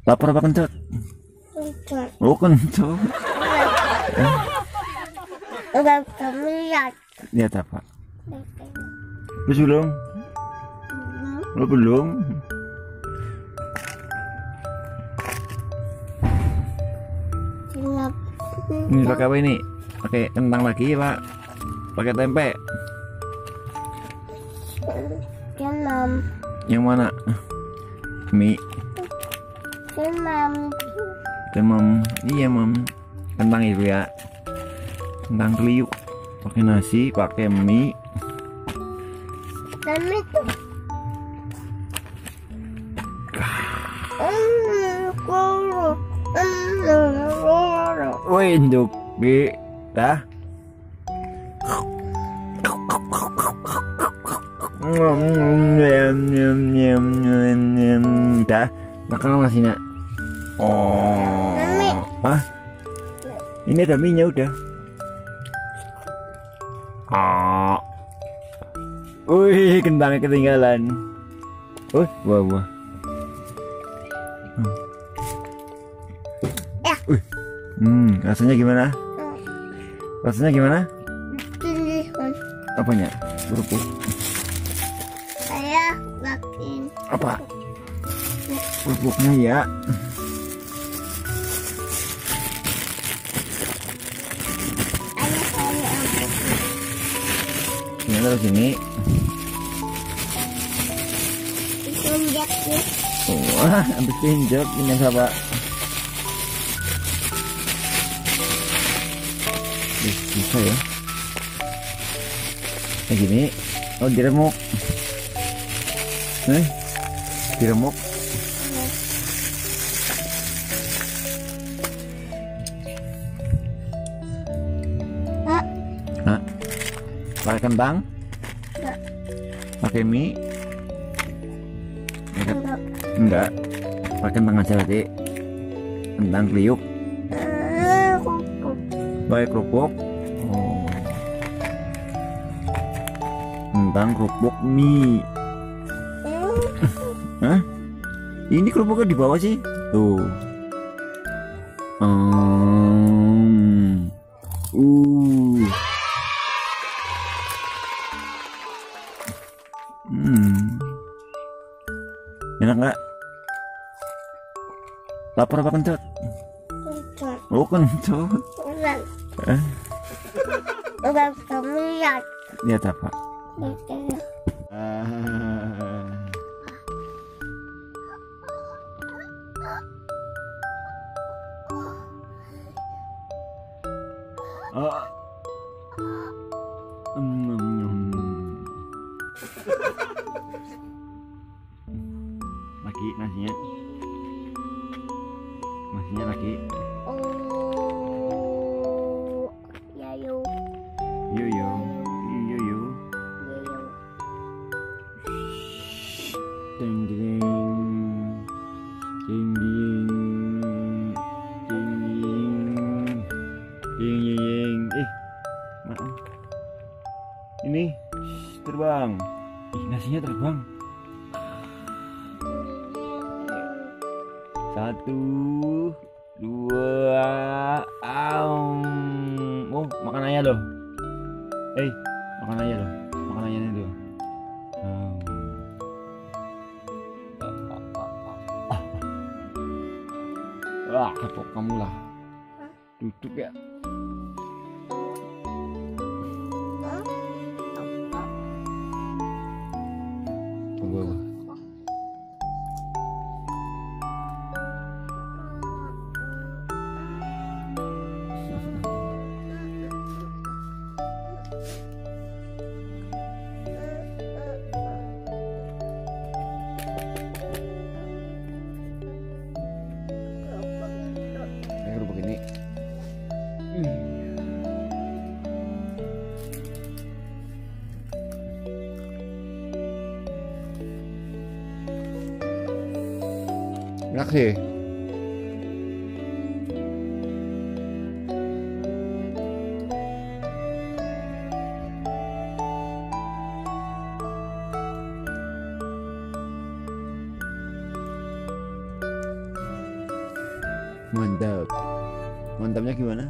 Lapar apa kencot? Kencot. Oh kencot. Udah kamu lihat. Lihat apa? Terus belum? Oh, belum. Gelap. Ini pakai apa ini? Pakai kentang lagi pak? Pakai tempe? Demam. Yang mana? Mie. Demam. Demam. Iya mam. Kentang itu ya. Kentang kriuk. Pakai nasi, pakai mie. Dan itu. Woi, induk bi, dah. Dah, makan nasinya. Oh, ah, ini ada minyak udah. Ah, wih, kentangnya ketinggalan. Wah. Rasanya gimana? Rasanya gimana? Apanya? Kerupuk. Saya makin. Apa? Kerupuknya ya. Ayah saya ambil. Ini terus ini. Tunjuk ya. Wah, habis pinjok punya siapa? Bisa ya. Kayak gini. Oh, diremuk. Diremuk. Nah, pakai kentang? Pakai mie? Enggak. Pakai kentang aja lagi. Kentang kriuk. Pakai kerupuk. Oh. Kentang kerupuk mie. Hah? Ini kerupuknya di bawah sih. Tuh. Enak nggak? Lapar apa kencot? Kencot. Oh kencot. Udah kamu lihat. Lihat apa? Lagi nasinya lagi. Oh, ya yo. Yo. Ding maaf. Ini terbang. Nasinya terbang. 1, 2, oh makan aja loh. Makan aja loh. Makan aja dulu. Kapok kamu lah. Duduk ya. Tunggu. Kerupuk ini. Enak sih. Mantap. Mantapnya gimana?